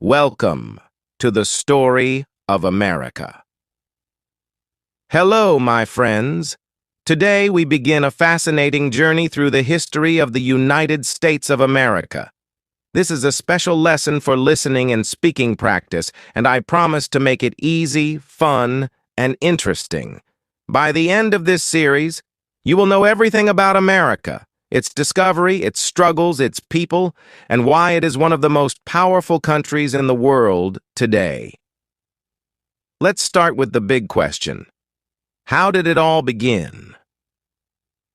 Welcome to the story of America. Hello, my friends. Today we begin a fascinating journey through the history of the United States of America. This is a special lesson for listening and speaking practice, and I promise to make it easy, fun, and interesting. By the end of this series, you will know everything about America, its discovery, its struggles, its people, and why it is one of the most powerful countries in the world today. Let's start with the big question. How did it all begin?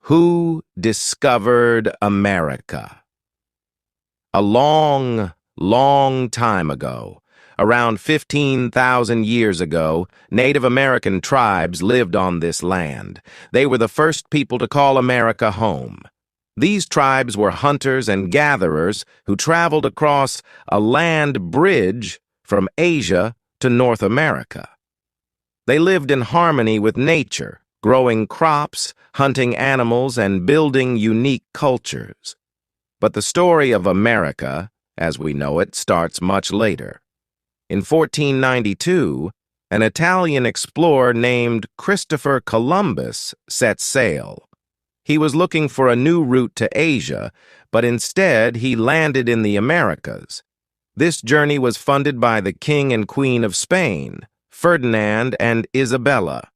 Who discovered America? A long, long time ago, around 15,000 years ago, Native American tribes lived on this land. They were the first people to call America home. These tribes were hunters and gatherers who traveled across a land bridge from Asia to North America. They lived in harmony with nature, growing crops, hunting animals, and building unique cultures. But the story of America, as we know it, starts much later. In 1492, an Italian explorer named Christopher Columbus set sail. He was looking for a new route to Asia, but instead he landed in the Americas. This journey was funded by the King and Queen of Spain, Ferdinand and Isabella.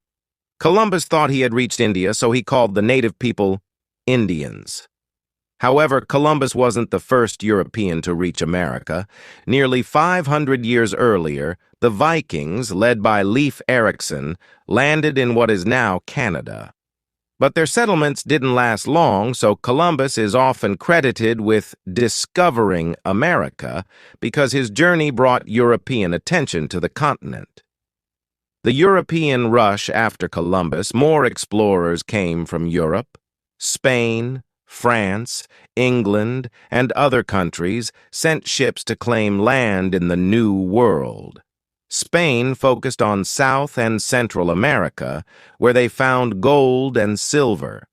Columbus thought he had reached India, so he called the native people Indians. However, Columbus wasn't the first European to reach America. Nearly 500 years earlier, the Vikings, led by Leif Erikson, landed in what is now Canada. But their settlements didn't last long, so Columbus is often credited with discovering America because his journey brought European attention to the continent. The European rush after Columbus, more explorers came from Europe. Spain, France, England, and other countries sent ships to claim land in the New World. Spain focused on South and Central America, where they found gold and silver.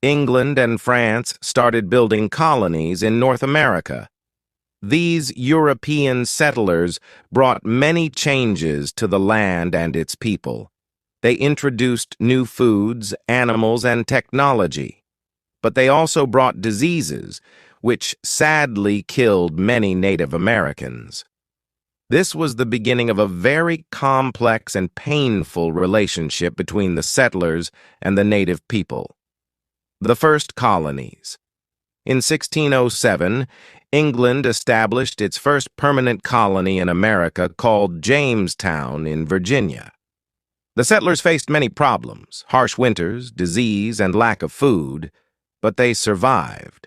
England and France started building colonies in North America. These European settlers brought many changes to the land and its people. They introduced new foods, animals, and technology. But they also brought diseases, which sadly killed many Native Americans. This was the beginning of a very complex and painful relationship between the settlers and the native people. The first colonies. In 1607, England established its first permanent colony in America called Jamestown in Virginia. The settlers faced many problems, harsh winters, disease, and lack of food, but they survived.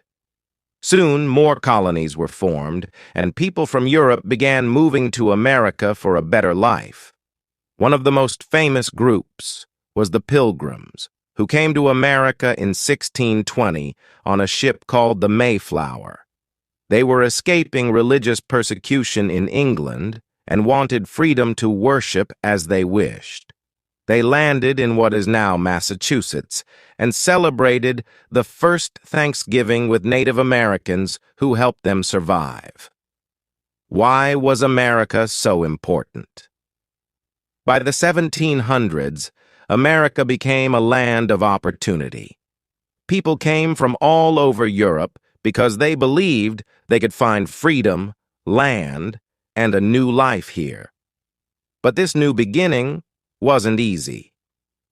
Soon, more colonies were formed, and people from Europe began moving to America for a better life. One of the most famous groups was the Pilgrims, who came to America in 1620 on a ship called the Mayflower. They were escaping religious persecution in England and wanted freedom to worship as they wished. They landed in what is now Massachusetts and celebrated the first Thanksgiving with Native Americans who helped them survive. Why was America so important? By the 1700s, America became a land of opportunity. People came from all over Europe because they believed they could find freedom, land, and a new life here. But this new beginning wasn't easy.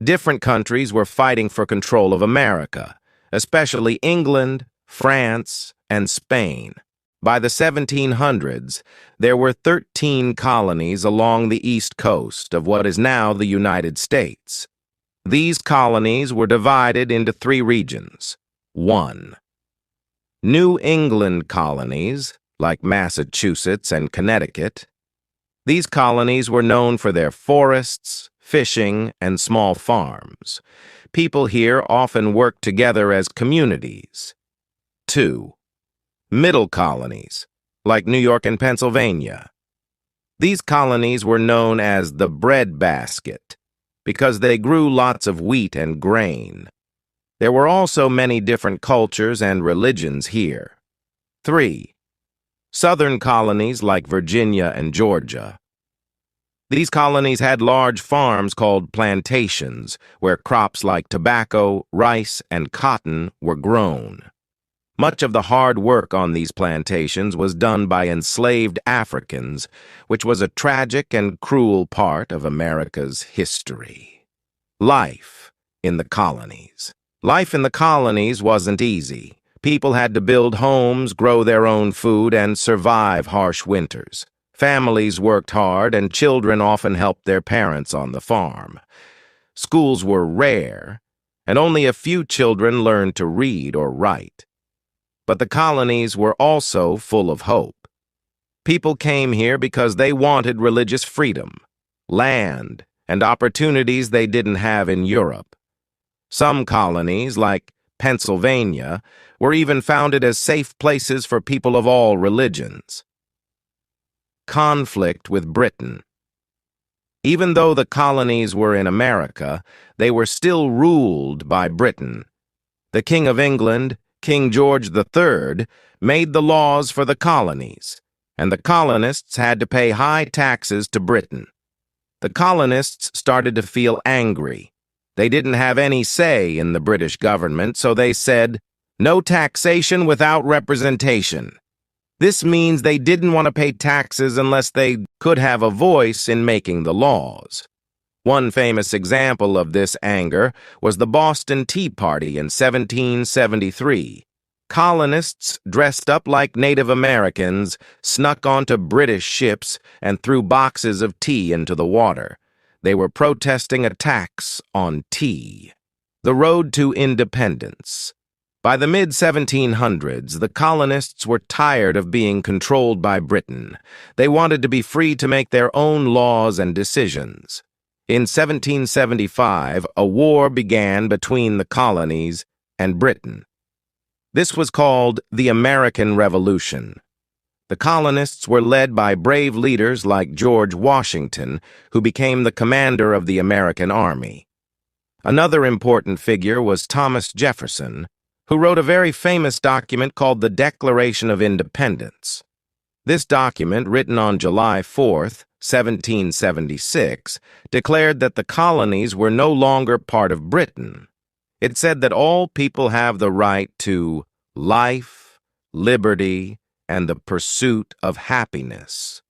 Different countries were fighting for control of America, especially England, France, and Spain. By the 1700s, there were 13 colonies along the east coast of what is now the United States. These colonies were divided into 3 regions. 1. New England colonies, like Massachusetts and Connecticut. These colonies were known for their forests, fishing, and small farms. People here often worked together as communities. 2. Middle colonies, like New York and Pennsylvania. These colonies were known as the breadbasket because they grew lots of wheat and grain. There were also many different cultures and religions here. 3. southern colonies like Virginia and Georgia. These colonies had large farms called plantations, where crops like tobacco, rice, and cotton were grown. Much of the hard work on these plantations was done by enslaved Africans, which was a tragic and cruel part of America's history. Life in the colonies. Life in the colonies wasn't easy. People had to build homes, grow their own food, and survive harsh winters. Families worked hard, and children often helped their parents on the farm. Schools were rare, and only a few children learned to read or write. But the colonies were also full of hope. People came here because they wanted religious freedom, land, and opportunities they didn't have in Europe. Some colonies, like Pennsylvania, were even founded as safe places for people of all religions. Conflict with Britain. Even though the colonies were in America, they were still ruled by Britain. The King of England, King George III, made the laws for the colonies, and the colonists had to pay high taxes to Britain. The colonists started to feel angry. They didn't have any say in the British government, so they said, "No taxation without representation." This means they didn't want to pay taxes unless they could have a voice in making the laws. One famous example of this anger was the Boston Tea Party in 1773. Colonists dressed up like Native Americans snuck onto British ships and threw boxes of tea into the water. They were protesting a tax on tea. The road to independence. By the mid-1700s, the colonists were tired of being controlled by Britain. They wanted to be free to make their own laws and decisions. In 1775, a war began between the colonies and Britain. This was called the American Revolution. The colonists were led by brave leaders like George Washington, who became the commander of the American Army. Another important figure was Thomas Jefferson, who wrote a very famous document called the Declaration of Independence. This document, written on July 4th, 1776, declared that the colonies were no longer part of Britain. It said that all people have the right to life, liberty, and the pursuit of happiness.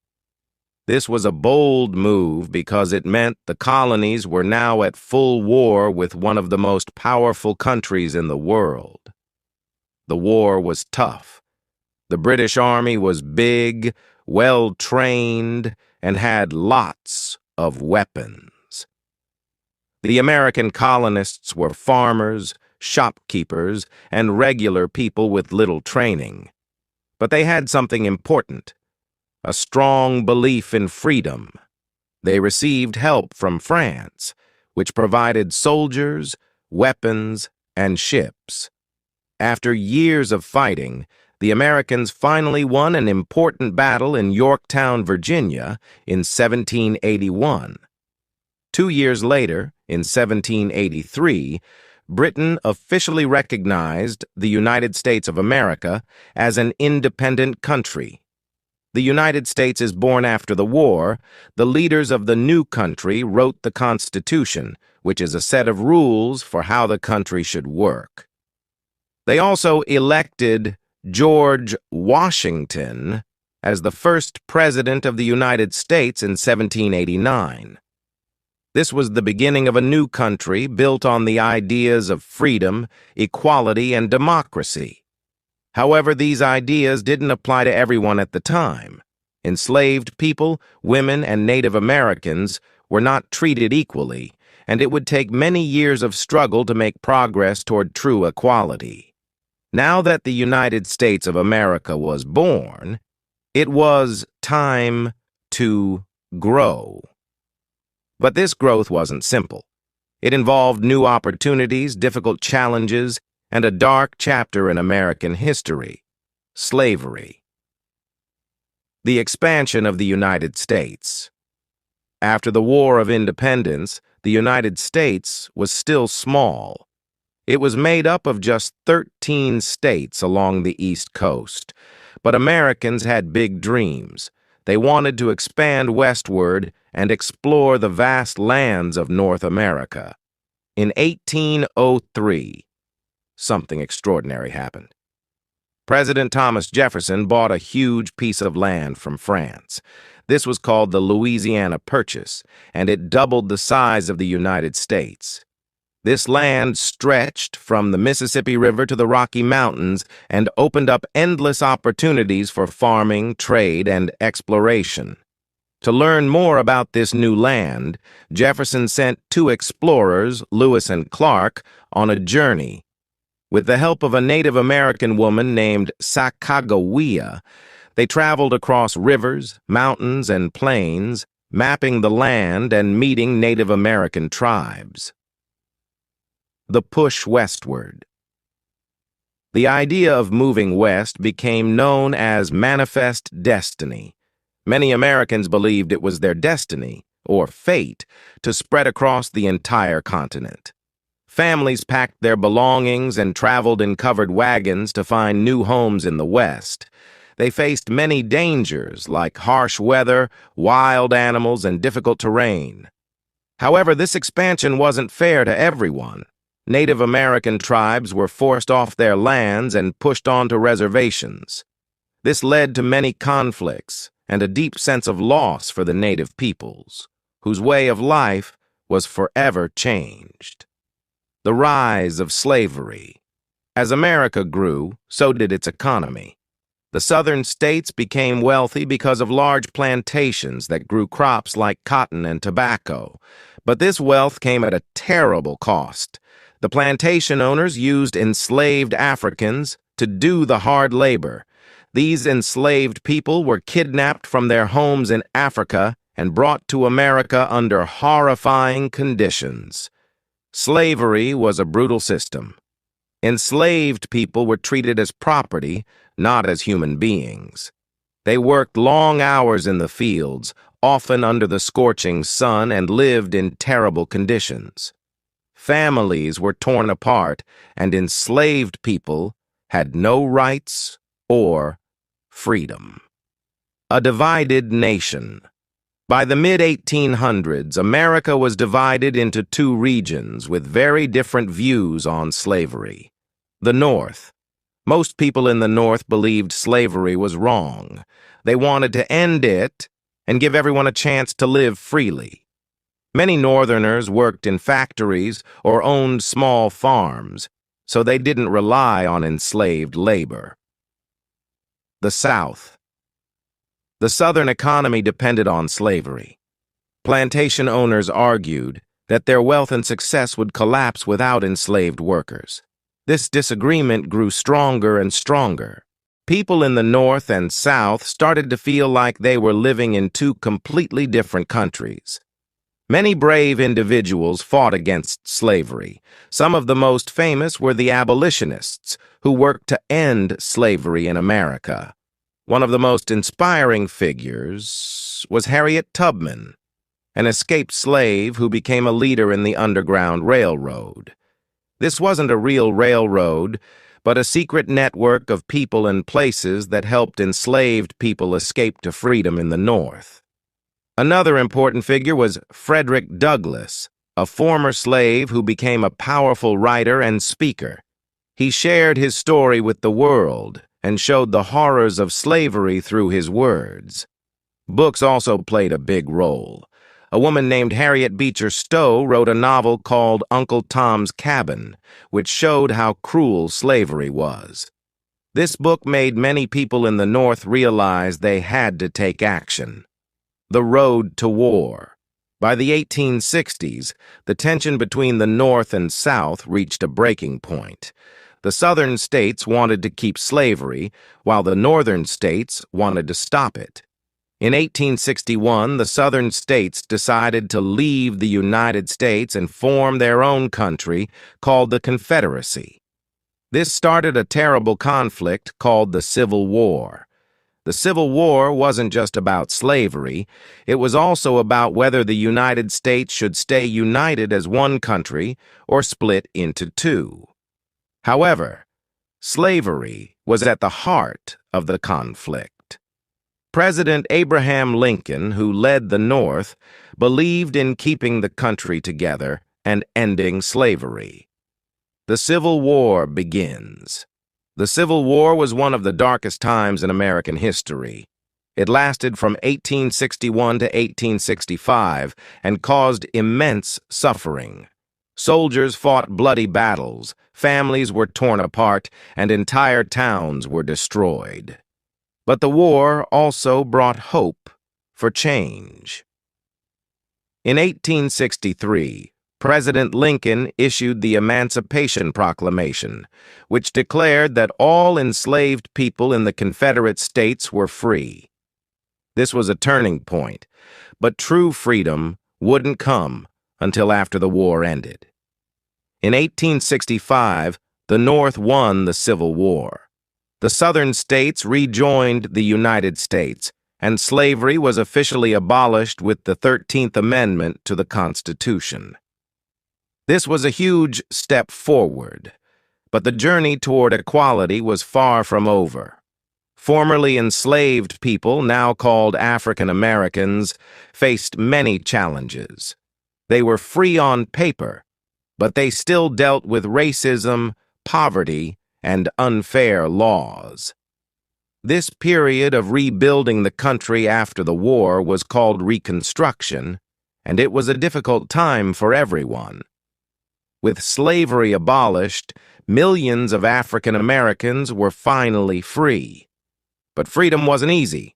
This was a bold move because it meant the colonies were now at full war with one of the most powerful countries in the world. The war was tough. The British Army was big, well-trained, and had lots of weapons. The American colonists were farmers, shopkeepers, and regular people with little training. But they had something important: a strong belief in freedom. They received help from France, which provided soldiers, weapons, and ships. After years of fighting, the Americans finally won an important battle in Yorktown, Virginia, in 1781. 2 years later, in 1783, Britain officially recognized the United States of America as an independent country. The United States is born after the war. The leaders of the new country wrote the Constitution, which is a set of rules for how the country should work. They also elected George Washington as the first president of the United States in 1789. This was the beginning of a new country built on the ideas of freedom, equality, and democracy. However, these ideas didn't apply to everyone at the time. Enslaved people, women, and Native Americans were not treated equally, and it would take many years of struggle to make progress toward true equality. Now that the United States of America was born, it was time to grow. But this growth wasn't simple. It involved new opportunities, difficult challenges, and a dark chapter in American history: slavery. The expansion of the United States. After the War of Independence, the United States was still small. It was made up of just 13 states along the East Coast, But Americans had big dreams. They wanted to expand westward and explore the vast lands of North America. In 1803, something extraordinary happened. President Thomas Jefferson bought a huge piece of land from France. This was called the Louisiana Purchase, and it doubled the size of the United States. This land stretched from the Mississippi River to the Rocky Mountains and opened up endless opportunities for farming, trade, and exploration. To learn more about this new land, Jefferson sent two explorers, Lewis and Clark, on a journey. With the help of a Native American woman named Sacagawea, they traveled across rivers, mountains, and plains, mapping the land and meeting Native American tribes. The push westward. The idea of moving west became known as manifest destiny. Many Americans believed it was their destiny, or fate, to spread across the entire continent. Families packed their belongings and traveled in covered wagons to find new homes in the West. They faced many dangers, like harsh weather, wild animals, and difficult terrain. However, this expansion wasn't fair to everyone. Native American tribes were forced off their lands and pushed onto reservations. This led to many conflicts and a deep sense of loss for the native peoples, whose way of life was forever changed. The rise of slavery. As America grew, so did its economy. The southern states became wealthy because of large plantations that grew crops like cotton and tobacco. But this wealth came at a terrible cost. The plantation owners used enslaved Africans to do the hard labor. These enslaved people were kidnapped from their homes in Africa and brought to America under horrifying conditions. Slavery was a brutal system. Enslaved people were treated as property, not as human beings. They worked long hours in the fields, often under the scorching sun, and lived in terrible conditions. Families were torn apart, and enslaved people had no rights or freedom. A divided nation. By the mid-1800s, America was divided into two regions with very different views on slavery. The North. Most people in the North believed slavery was wrong. They wanted to end it and give everyone a chance to live freely. Many Northerners worked in factories or owned small farms, so they didn't rely on enslaved labor. The South. The Southern economy depended on slavery. Plantation owners argued that their wealth and success would collapse without enslaved workers. This disagreement grew stronger and stronger. People in the North and South started to feel like they were living in two completely different countries. Many brave individuals fought against slavery. Some of the most famous were the abolitionists, who worked to end slavery in America. One of the most inspiring figures was Harriet Tubman, an escaped slave who became a leader in the Underground Railroad. This wasn't a real railroad, but a secret network of people and places that helped enslaved people escape to freedom in the North. Another important figure was Frederick Douglass, a former slave who became a powerful writer and speaker. He shared his story with the world and showed the horrors of slavery through his words. Books also played a big role. A woman named Harriet Beecher Stowe wrote a novel called Uncle Tom's Cabin, which showed how cruel slavery was. This book made many people in the North realize they had to take action. The road to war. By the 1860s, the tension between the North and South reached a breaking point. The Southern states wanted to keep slavery, while the Northern states wanted to stop it. In 1861, the Southern states decided to leave the United States and form their own country, called the Confederacy. This started a terrible conflict called the Civil War. The Civil War wasn't just about slavery, it was also about whether the United States should stay united as one country or split into two. However, Slavery was at the heart of the conflict. President Abraham Lincoln, who led the North, believed in keeping the country together and ending slavery. The Civil War begins. The Civil War was one of the darkest times in American history. It lasted from 1861 to 1865 and caused immense suffering. Soldiers fought bloody battles, families were torn apart, and entire towns were destroyed. But the war also brought hope for change. In 1863, President Lincoln issued the Emancipation Proclamation, which declared that all enslaved people in the Confederate States were free. This was a turning point, but true freedom wouldn't come until after the war ended. In 1865, the North won the Civil War. The Southern states rejoined the United States, and slavery was officially abolished with the 13th Amendment to the Constitution. This was a huge step forward, but the journey toward equality was far from over. Formerly enslaved people, now called African Americans, faced many challenges. They were free on paper, but they still dealt with racism, poverty, and unfair laws. This period of rebuilding the country after the war was called Reconstruction, and it was a difficult time for everyone. With slavery abolished, millions of African Americans were finally free. But freedom wasn't easy.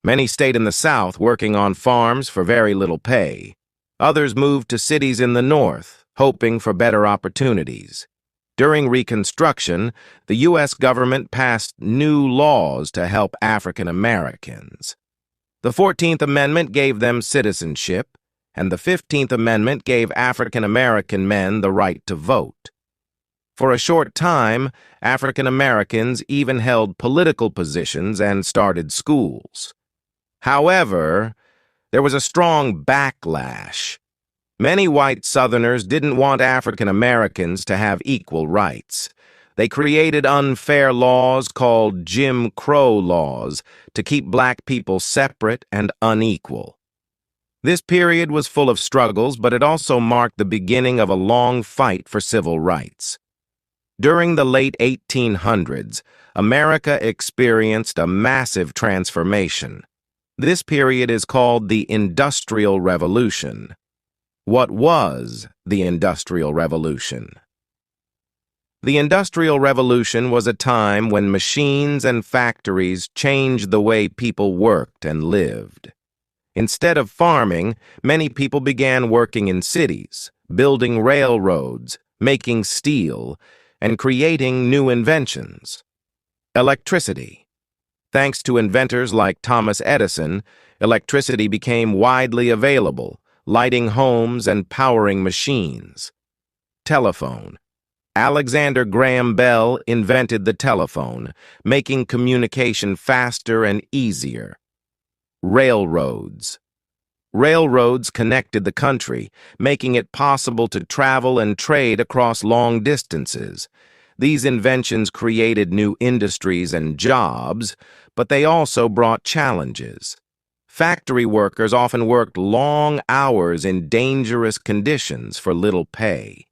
Many stayed in the South working on farms for very little pay. Others moved to cities in the North, hoping for better opportunities. During Reconstruction, the U.S. government passed new laws to help African Americans. The 14th Amendment gave them citizenship, and the 15th Amendment gave African American men the right to vote. For a short time, African Americans even held political positions and started schools. However, there was a strong backlash. Many white Southerners didn't want African Americans to have equal rights. They created unfair laws called Jim Crow laws to keep black people separate and unequal. This period was full of struggles, but it also marked the beginning of a long fight for civil rights. During the late 1800s, America experienced a massive transformation. This period is called the Industrial Revolution. What was the Industrial Revolution? The Industrial Revolution was a time when machines and factories changed the way people worked and lived. Instead of farming, many people began working in cities, building railroads, making steel, and creating new inventions. Electricity. Thanks to inventors like Thomas Edison, electricity became widely available, lighting homes and powering machines. Telephone. Alexander Graham Bell invented the telephone, making communication faster and easier. Railroads. Railroads connected the country, making it possible to travel and trade across long distances. These inventions created new industries and jobs, but they also brought challenges. Factory workers often worked long hours in dangerous conditions for little pay.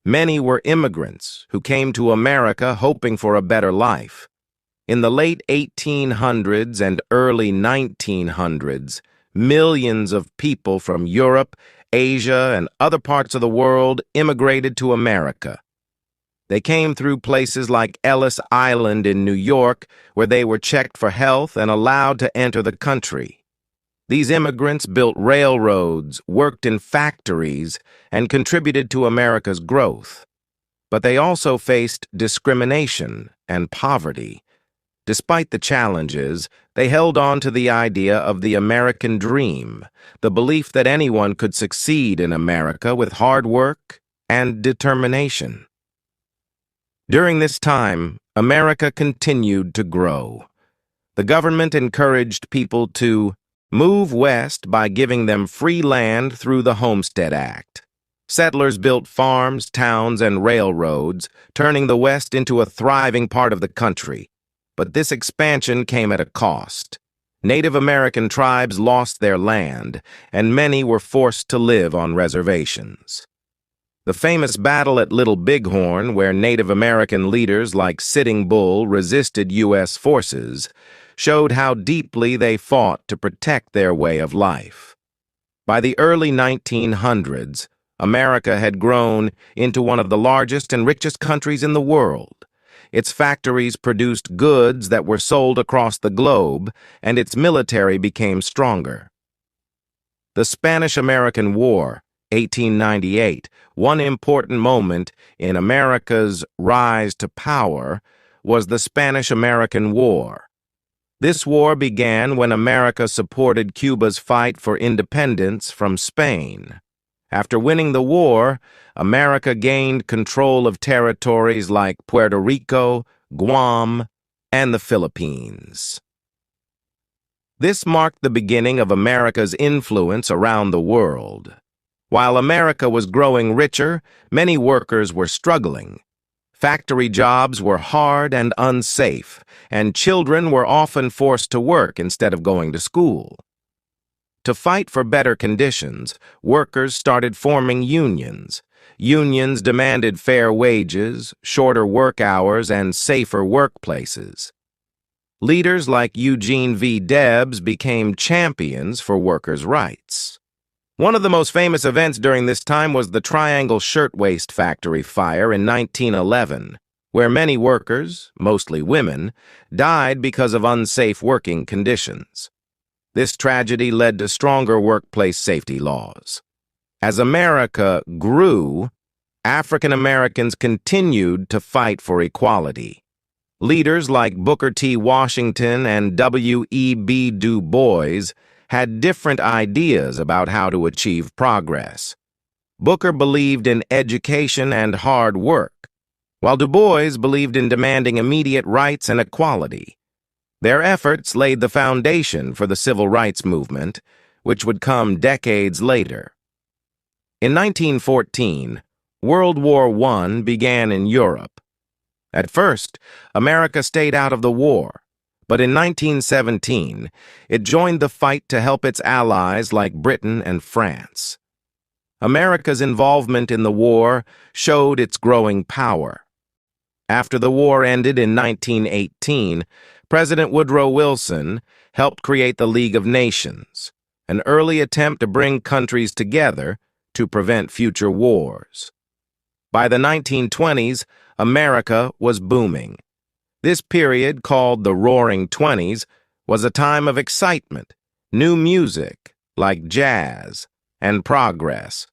Many were immigrants who came to America hoping for a better life. In the late 1800s and early 1900s, millions of people from Europe, Asia, and other parts of the world immigrated to America. They came through places like Ellis Island in New York, where they were checked for health and allowed to enter the country. These immigrants built railroads, worked in factories, and contributed to America's growth. But they also faced discrimination and poverty. Despite the challenges, they held on to the idea of the American dream, the belief that anyone could succeed in America with hard work and determination. During this time, America continued to grow. The government encouraged people to move west by giving them free land through the Homestead Act. Settlers built farms, towns, and railroads, turning the West into a thriving part of the country. But this expansion came at a cost. Native American tribes lost their land, and many were forced to live on reservations. The famous battle at Little Bighorn, where Native American leaders like Sitting Bull resisted U.S. forces, showed how deeply they fought to protect their way of life. By the early 1900s, America had grown into one of the largest and richest countries in the world. Its factories produced goods that were sold across the globe, and its military became stronger. The Spanish-American War, 1898, one important moment in America's rise to power, was the Spanish-American War. This war began when America supported Cuba's fight for independence from Spain. After winning the war, America gained control of territories like Puerto Rico, Guam, and the Philippines. This marked the beginning of America's influence around the world. While America was growing richer, many workers were struggling. Factory jobs were hard and unsafe, and children were often forced to work instead of going to school. To fight for better conditions, workers started forming unions. Unions demanded fair wages, shorter work hours, and safer workplaces. Leaders like Eugene V. Debs became champions for workers' rights. One of the most famous events during this time was the Triangle Shirtwaist Factory fire in 1911, where many workers, mostly women, died because of unsafe working conditions. This tragedy led to stronger workplace safety laws. As America grew, African Americans continued to fight for equality. Leaders like Booker T. Washington and W.E.B. Du Bois had different ideas about how to achieve progress. Booker believed in education and hard work, while Du Bois believed in demanding immediate rights and equality. Their efforts laid the foundation for the civil rights movement, which would come decades later. In 1914, World War I began in Europe. At first, America stayed out of the war, but in 1917, it joined the fight to help its allies like Britain and France. America's involvement in the war showed its growing power. After the war ended in 1918, President Woodrow Wilson helped create the League of Nations, an early attempt to bring countries together to prevent future wars. By the 1920s, America was booming. This period, called the Roaring Twenties, was a time of excitement, new music, like jazz, and progress.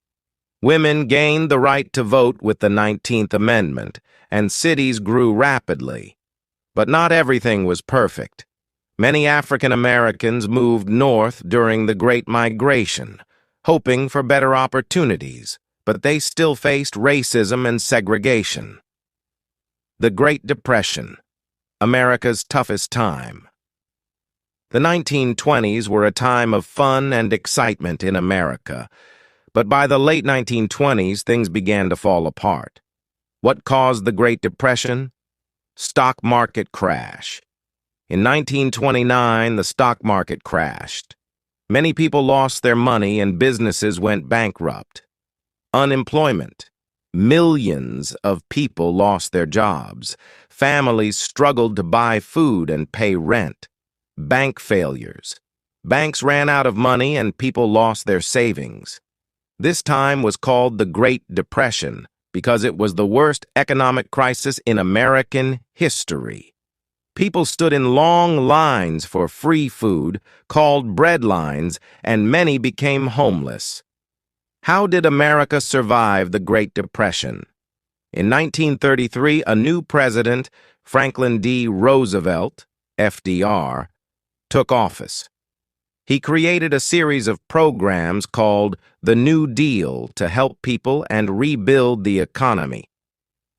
Women gained the right to vote with the 19th Amendment, and cities grew rapidly. But not everything was perfect. Many African Americans moved north during the Great Migration, hoping for better opportunities, but they still faced racism and segregation. The Great Depression, America's toughest time. The 1920s were a time of fun and excitement in America, but by the late 1920s, things began to fall apart. What caused the Great Depression? Stock market crash. In 1929, the stock market crashed. Many people lost their money and businesses went bankrupt. Unemployment. Millions of people lost their jobs. Families struggled to buy food and pay rent. Bank failures. Banks ran out of money and people lost their savings. This time was called the Great Depression because it was the worst economic crisis in American history. People stood in long lines for free food, called bread lines, and many became homeless. How did America survive the Great Depression? In 1933, a new president, Franklin D. Roosevelt, FDR, took office. He created a series of programs called the New Deal to help people and rebuild the economy.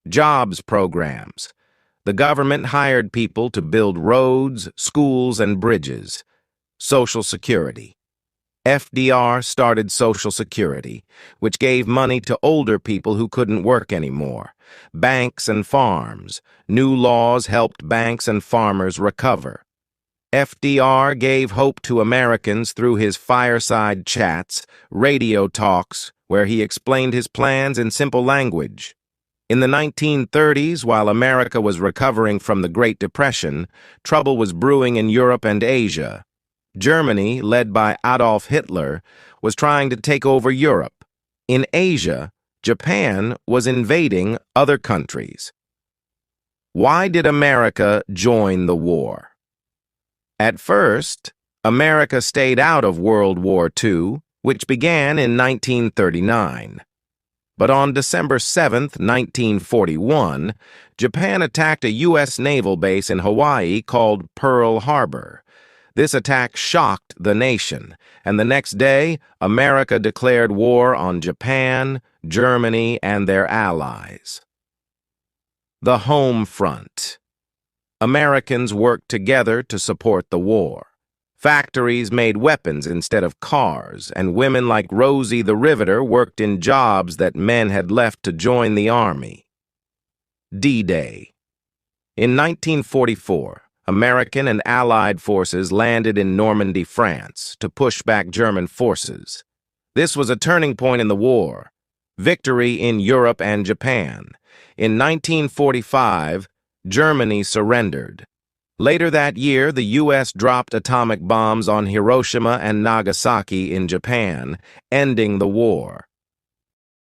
Jobs programs. The government hired people to build roads, schools, and bridges. Social Security. FDR started Social Security, which gave money to older people who couldn't work anymore. Banks and farms. New laws helped banks and farmers recover. FDR gave hope to Americans through his fireside chats, radio talks, where he explained his plans in simple language. In the 1930s, while America was recovering from the Great Depression, trouble was brewing in Europe and Asia. Germany, led by Adolf Hitler, was trying to take over Europe. In Asia, Japan was invading other countries. Why did America join the war? At first, America stayed out of World War II, which began in 1939. But on December 7, 1941, Japan attacked a U.S. naval base in Hawaii called Pearl Harbor. This attack shocked the nation, and the next day, America declared war on Japan, Germany, and their allies. The home front. Americans worked together to support the war. Factories made weapons instead of cars, and women like Rosie the Riveter worked in jobs that men had left to join the army. D-Day. In 1944, American and Allied forces landed in Normandy, France, to push back German forces. This was a turning point in the war. Victory in Europe and Japan. In 1945, Germany surrendered. Later that year, the U.S. dropped atomic bombs on Hiroshima and Nagasaki in Japan, ending the war.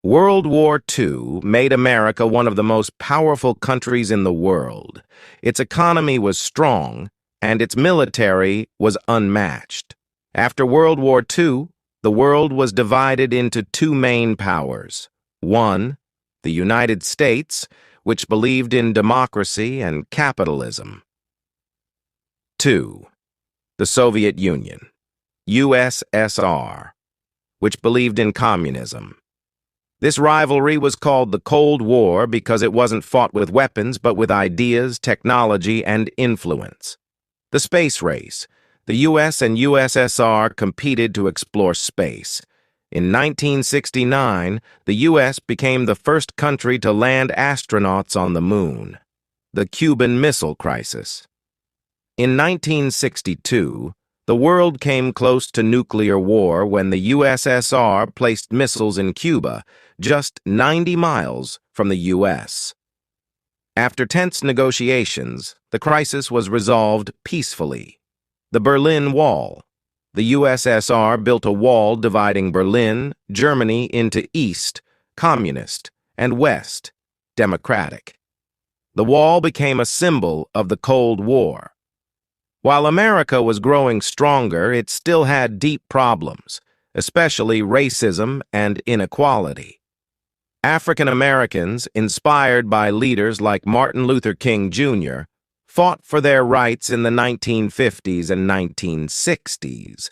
World War II made America one of the most powerful countries in the world. Its economy was strong, and its military was unmatched. After World War II, the world was divided into two main powers. One, the United States, which believed in democracy and capitalism. 2. The Soviet Union, USSR, which believed in communism. This rivalry was called the Cold War because it wasn't fought with weapons but with ideas, technology, and influence. The space race. The US and USSR competed to explore space. In 1969, the US became the first country to land astronauts on the moon. The Cuban Missile Crisis. In 1962, the world came close to nuclear war when the USSR placed missiles in Cuba, just 90 miles from the U.S. After tense negotiations, the crisis was resolved peacefully. The Berlin Wall. The USSR built a wall dividing Berlin, Germany, into East, communist, and West, democratic. The wall became a symbol of the Cold War. While America was growing stronger, it still had deep problems, especially racism and inequality. African Americans, inspired by leaders like Martin Luther King Jr., fought for their rights in the 1950s and 1960s.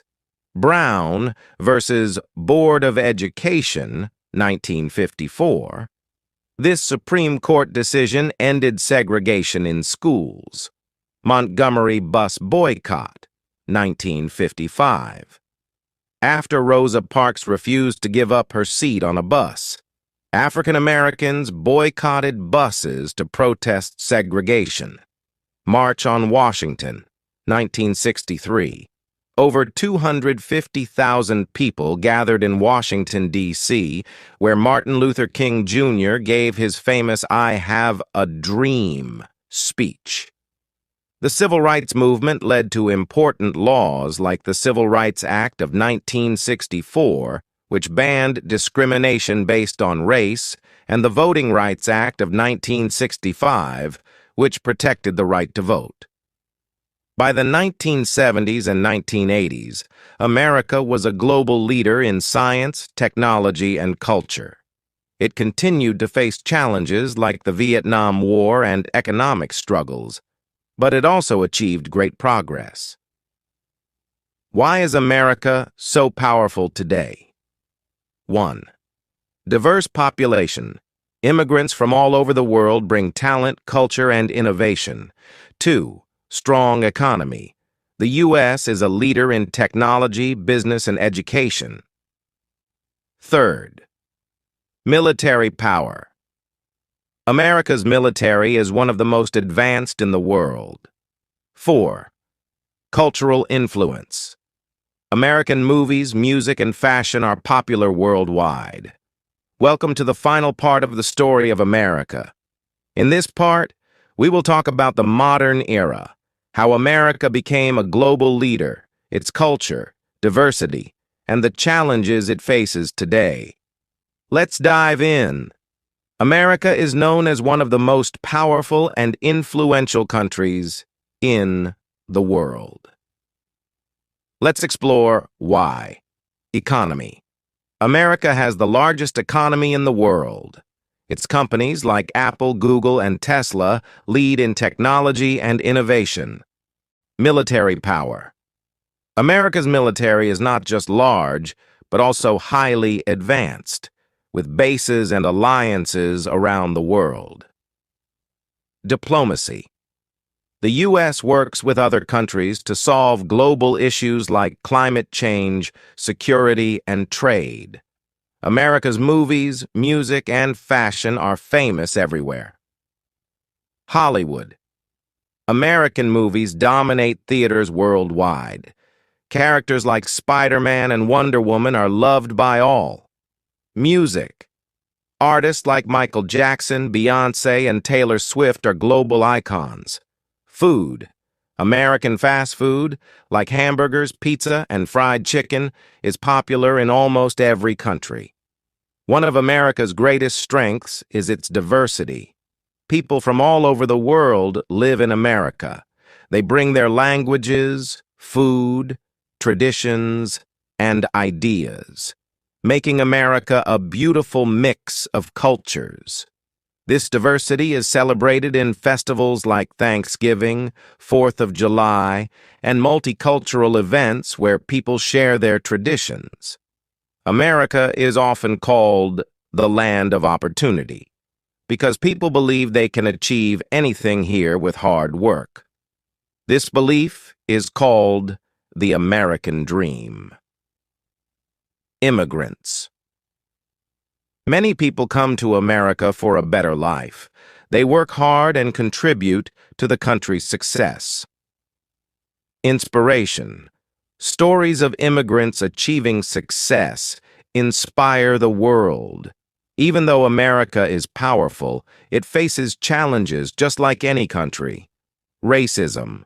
Brown versus Board of Education, 1954. This Supreme Court decision ended segregation in schools. Montgomery bus boycott, 1955. After Rosa Parks refused to give up her seat on a bus, African Americans boycotted buses to protest segregation. March on Washington, 1963. Over 250,000 people gathered in Washington, D.C., where Martin Luther King Jr. gave his famous "I Have a Dream" speech. The Civil Rights Movement led to important laws like the Civil Rights Act of 1964, which banned discrimination based on race, and the Voting Rights Act of 1965, which protected the right to vote. By the 1970s and 1980s, America was a global leader in science, technology, and culture. It continued to face challenges like the Vietnam War and economic struggles, but it also achieved great progress. Why is America so powerful today? 1. Diverse population. Immigrants from all over the world bring talent, culture, and innovation. 2. Strong economy. The U.S. is a leader in technology, business, and education. Third, military power. America's military is one of the most advanced in the world. 4. Cultural influence. American movies, music, and fashion are popular worldwide. Welcome to the final part of the story of America. In this part, we will talk about the modern era, how America became a global leader, its culture, diversity, and the challenges it faces today. Let's dive in. America is known as one of the most powerful and influential countries in the world. Let's explore why. Economy. America has the largest economy in the world. Its companies like Apple, Google, and Tesla lead in technology and innovation. Military power. America's military is not just large, but also highly advanced, with bases and alliances around the world. Diplomacy. The U.S. works with other countries to solve global issues like climate change, security, and trade. America's movies, music, and fashion are famous everywhere. Hollywood. American movies dominate theaters worldwide. Characters like Spider-Man and Wonder Woman are loved by all. Music. Artists like Michael Jackson, Beyoncé, and Taylor Swift are global icons. Food. American fast food, like hamburgers, pizza, and fried chicken, is popular in almost every country. One of America's greatest strengths is its diversity. People from all over the world live in America. They bring their languages, food, traditions, and ideas, making America a beautiful mix of cultures. This diversity is celebrated in festivals like Thanksgiving, 4th of July, and multicultural events where people share their traditions. America is often called the land of opportunity because people believe they can achieve anything here with hard work. This belief is called the American dream. Immigrants. Many people come to America for a better life. They work hard and contribute to the country's success. Inspiration. Stories of immigrants achieving success inspire the world. Even though America is powerful, it faces challenges just like any country. Racism.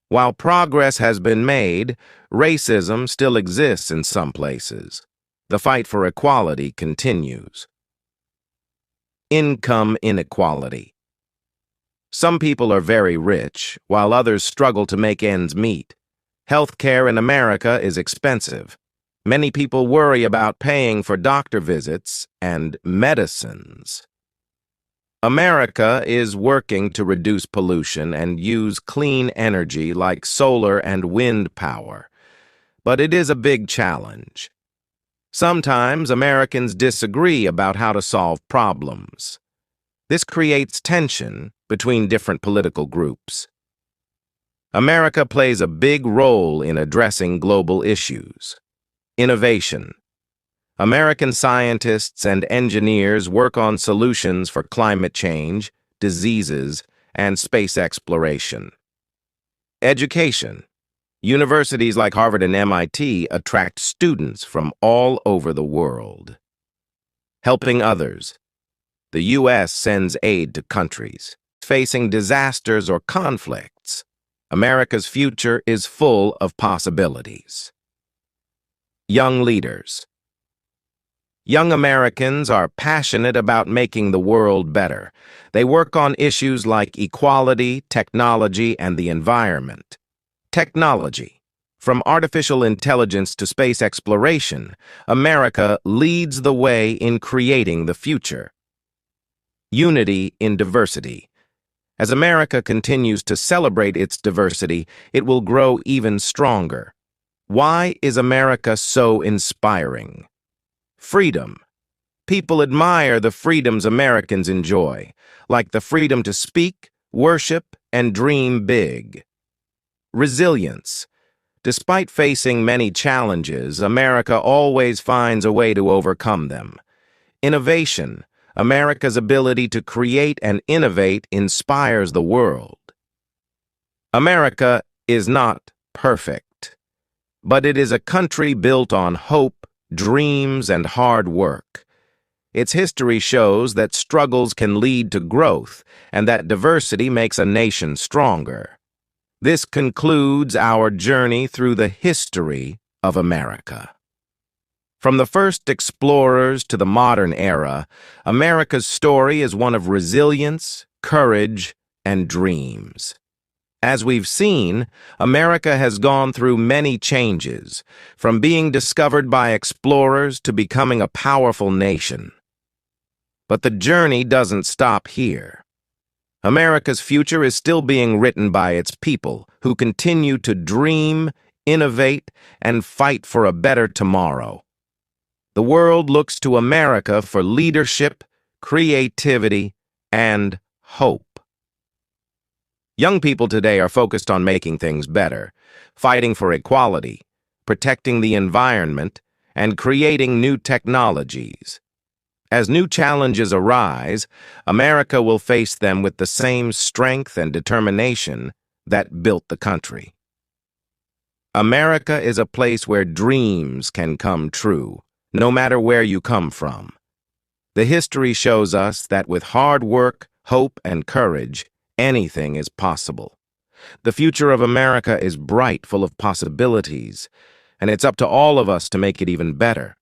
While progress has been made, racism still exists in some places. The fight for equality continues. Income inequality. Some people are very rich, while others struggle to make ends meet. Healthcare in America is expensive. Many people worry about paying for doctor visits and medicines. America is working to reduce pollution and use clean energy like solar and wind power. But it is a big challenge. Sometimes Americans disagree about how to solve problems. This creates tension between different political groups. America plays a big role in addressing global issues. Innovation. American scientists and engineers work on solutions for climate change, diseases, and space exploration. Education. Universities like Harvard and MIT attract students from all over the world. Helping others. The U.S. sends aid to countries facing disasters or conflicts. America's future is full of possibilities. Young leaders. Young Americans are passionate about making the world better. They work on issues like equality, technology, and the environment. Technology. From artificial intelligence to space exploration, America leads the way in creating the future. Unity in diversity. As America continues to celebrate its diversity, it will grow even stronger. Why is America so inspiring? Freedom. People admire the freedoms Americans enjoy, like the freedom to speak, worship, and dream big. Resilience. Despite facing many challenges, America always finds a way to overcome them. Innovation, America's ability to create and innovate, inspires the world. America is not perfect, but it is a country built on hope, dreams, and hard work. Its history shows that struggles can lead to growth and that diversity makes a nation stronger. This concludes our journey through the history of America. From the first explorers to the modern era, America's story is one of resilience, courage, and dreams. As we've seen, America has gone through many changes, from being discovered by explorers to becoming a powerful nation. But the journey doesn't stop here. America's future is still being written by its people, who continue to dream, innovate, and fight for a better tomorrow. The world looks to America for leadership, creativity, and hope. Young people today are focused on making things better, fighting for equality, protecting the environment, and creating new technologies. As new challenges arise, America will face them with the same strength and determination that built the country. America is a place where dreams can come true, no matter where you come from. The history shows us that with hard work, hope, and courage, anything is possible. The future of America is bright, full of possibilities, and it's up to all of us to make it even better.